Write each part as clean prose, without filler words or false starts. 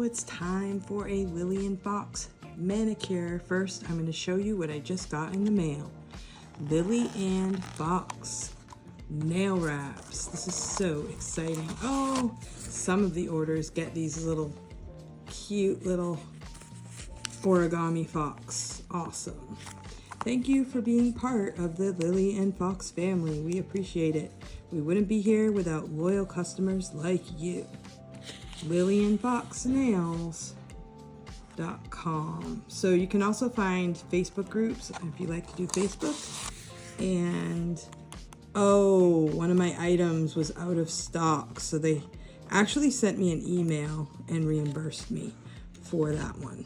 it's time for a Lily and Fox manicure. First, I'm going to show you what I just got in the mail. Lily and Fox nail wraps. This is so exciting. Oh, some of the orders get these little cute little origami fox. Awesome. Thank you for being part of the Lily and Fox family. We appreciate it. We wouldn't be here without loyal customers like you. lily&foxnails.com. So you can also find Facebook groups if you like to do Facebook. And oh, one of my items was out of stock, so they actually sent me an email and reimbursed me for that one.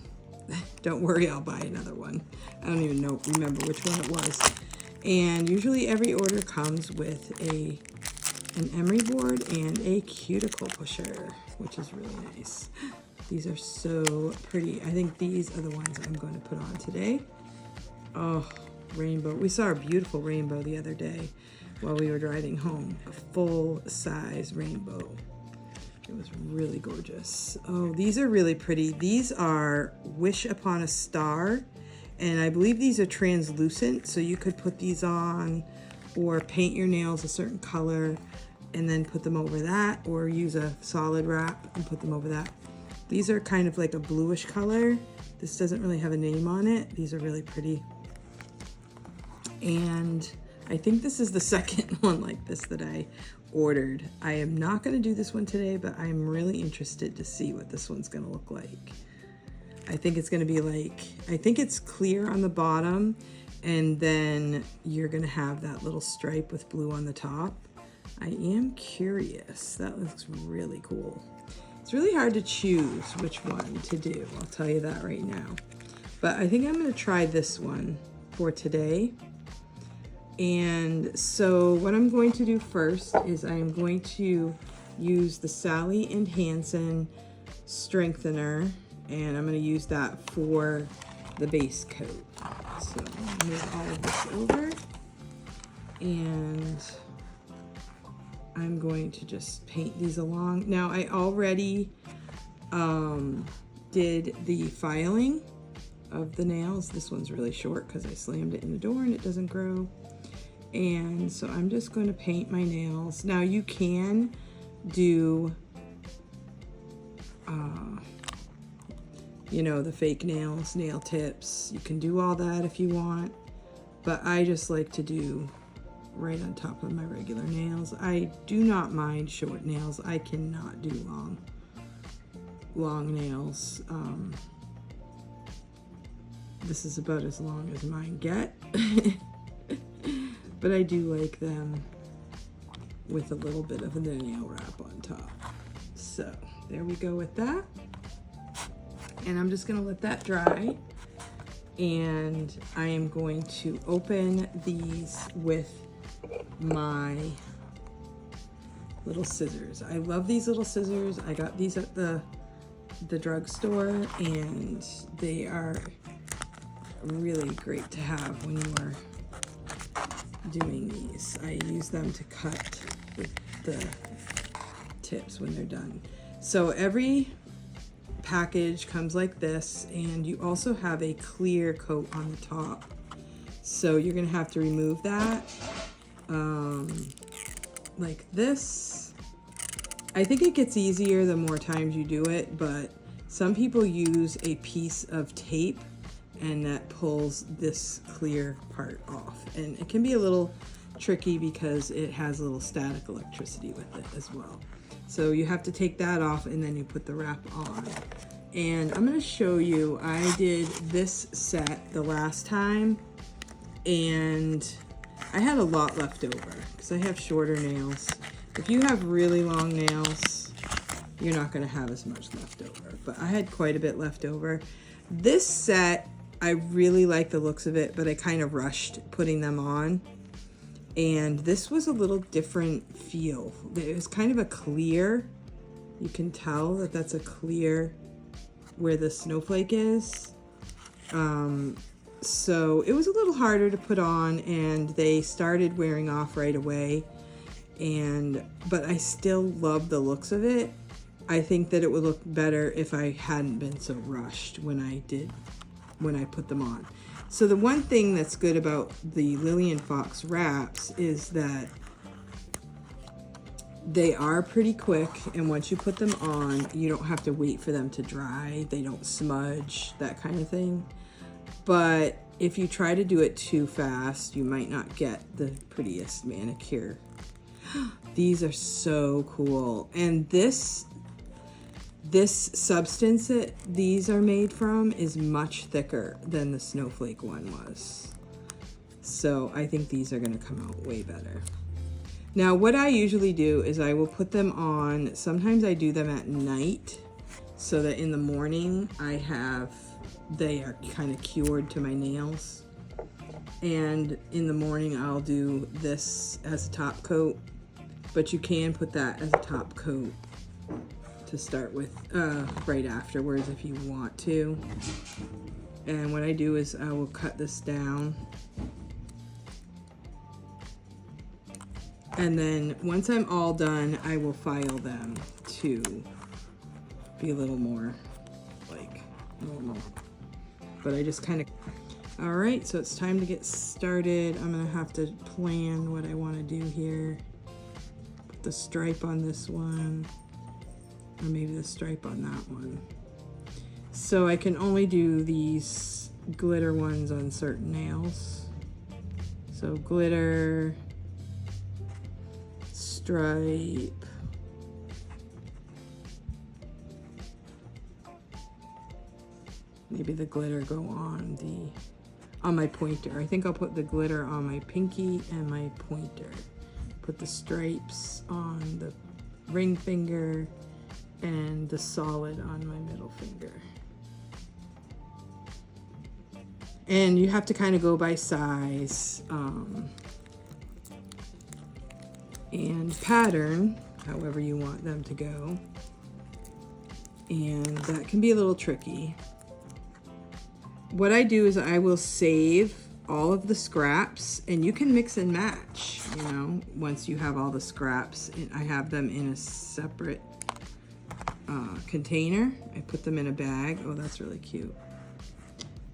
Don't worry, I'll buy another one. I don't even remember which one it was. And usually every order comes with an emery board and a cuticle pusher, which is really nice. These are so pretty. I think these are the ones I'm going to put on today. Oh, rainbow. We saw a beautiful rainbow the other day while we were driving home. A full-size rainbow. It was really gorgeous. Oh, these are really pretty. These are Wish Upon a Star, and I believe these are translucent, so you could put these on or paint your nails a certain color and then put them over that, or use a solid wrap and put them over that. These are kind of like a bluish color. This doesn't really have a name on it. These are really pretty. And I think this is the second one like this that I ordered. I am not going to do this one today, but I'm really interested to see what this one's going to look like. I think it's going to be like, I think it's clear on the bottom, and then you're going to have that little stripe with blue on the top. I am curious. That looks really cool. It's really hard to choose which one to do. I'll tell you that right now. But I think I'm going to try this one for today. And so what I'm going to do first is I am going to use the Sally and Hansen strengthener, and I'm going to use that for the base coat. So I'm going to move all of this over, and I'm going to just paint these along. Now I already did the filing of the nails. This one's really short because I slammed it in the door and it doesn't grow. And so I'm just going to paint my nails. Now you can do, you know, the fake nails, nail tips. You can do all that if you want, but I just like to do right on top of my regular nails. I do not mind short nails. I cannot do long nails. This is about as long as mine get. But I do like them with a little bit of a nail wrap on top. So there we go with that. And I'm just gonna let that dry. And I am going to open these with my little scissors. I love these little scissors. I got these at the drugstore, and they are really great to have when you are doing these. I use them to cut the tips when they're done. So every package comes like this, and you also have a clear coat on the top. So you're gonna have to remove that like this. I think it gets easier the more times you do it, but some people use a piece of tape and that pulls this clear part off. And it can be a little tricky because it has a little static electricity with it as well. So you have to take that off and then you put the wrap on. And I'm gonna show you, I did this set the last time and I had a lot left over because I have shorter nails. If you have really long nails, you're not gonna have as much left over, but I had quite a bit left over. This set, I really like the looks of it, but I kind of rushed putting them on. And this was a little different feel. It was kind of a clear. You can tell that that's a clear where the snowflake is. So it was a little harder to put on, and they started wearing off right away. But I still love the looks of it. I think that it would look better if I hadn't been so rushed when I put them on. So the one thing that's good about the Lily and Fox wraps is that they are pretty quick, and once you put them on, you don't have to wait for them to dry. They don't smudge, that kind of thing. But if you try to do it too fast, you might not get the prettiest manicure. These are so cool. And this substance that these are made from is much thicker than the snowflake one was. So I think these are gonna come out way better. Now, what I usually do is I will put them on, sometimes I do them at night so that in the morning they are kind of cured to my nails. And in the morning I'll do this as a top coat, but you can put that as a top coat to start with right afterwards if you want to. And what I do is I will cut this down. And then once I'm all done, I will file them to be a little more like normal. But I just kind of, all right, so it's time to get started. I'm gonna have to plan what I wanna do here. Put the stripe on this one, or maybe the stripe on that one. So I can only do these glitter ones on certain nails. So glitter, stripe, maybe the glitter go on my pointer. I think I'll put the glitter on my pinky and my pointer. Put the stripes on the ring finger and the solid on my middle finger. And you have to kind of go by size. And pattern, however you want them to go. And that can be a little tricky. What I do is I will save all of the scraps, and you can mix and match, you know, once you have all the scraps. And I have them in a separate container. I put them in a bag. Oh, that's really cute.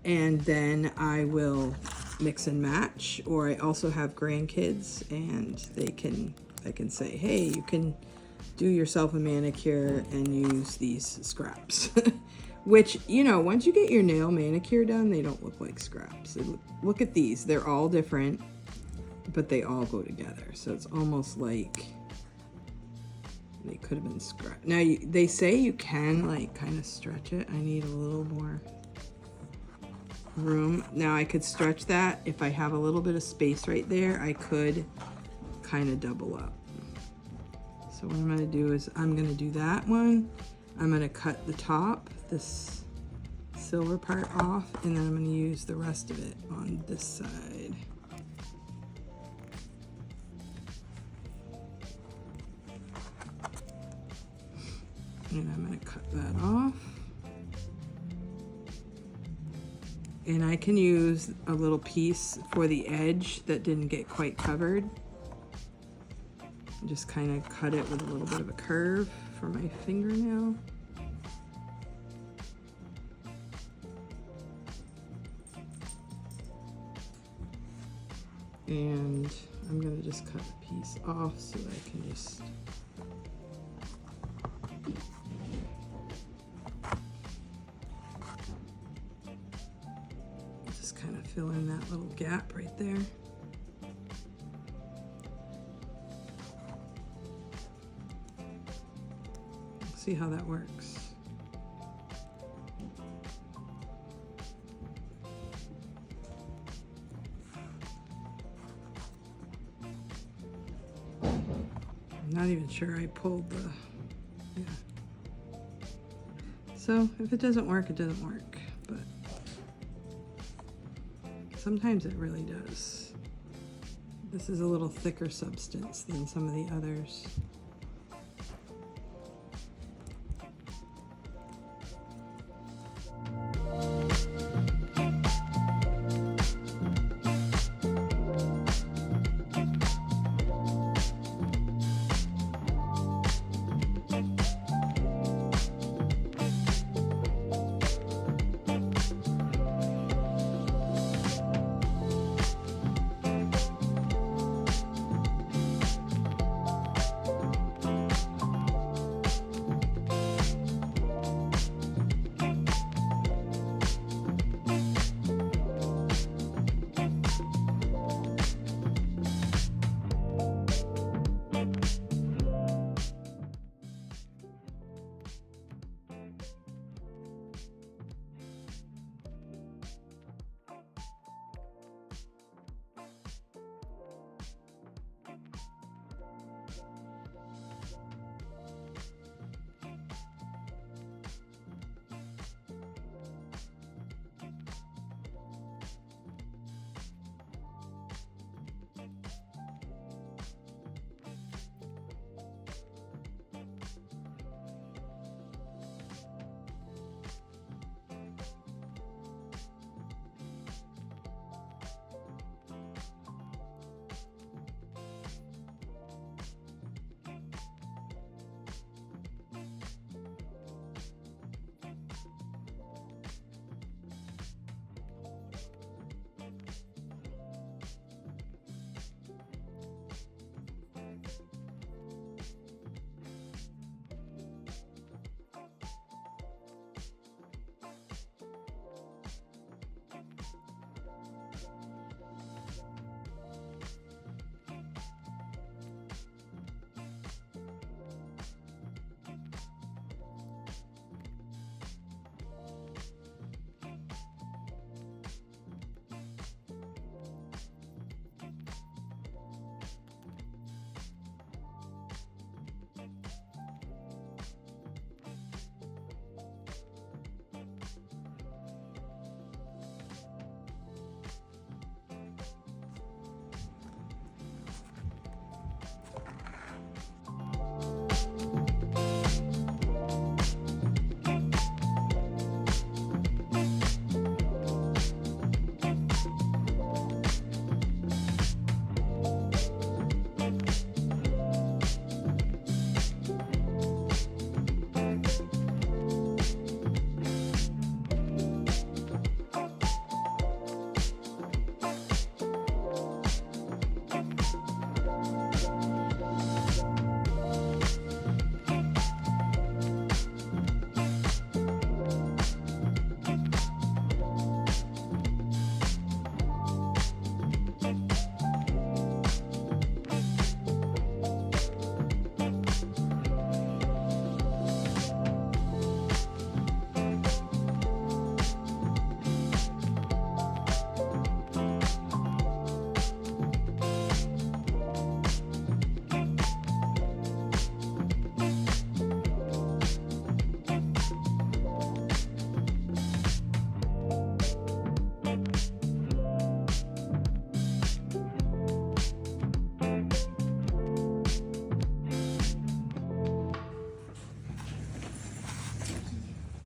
And then I will mix and match, or I also have grandkids, and I can say, hey, you can do yourself a manicure and use these scraps. Which, you know, once you get your nail manicure done, they don't look like scraps. Look at these. They're all different, but they all go together. So it's almost like they could have been scrapped. Now, they say you can, like, kind of stretch it. I need a little more room. Now, I could stretch that. If I have a little bit of space right there, I could kind of double up. So what I'm going to do is I'm going to do that one. I'm going to cut the top, this silver part off, and then I'm going to use the rest of it on this side. And I'm going to cut that off. And I can use a little piece for the edge that didn't get quite covered. Just kind of cut it with a little bit of a curve for my fingernail. And I'm gonna just cut a piece off so I can just kind of fill in that little gap right there. See how that works. I'm not even sure I pulled the, yeah. So if it doesn't work, it doesn't work, but sometimes it really does. This is a little thicker substance than some of the others.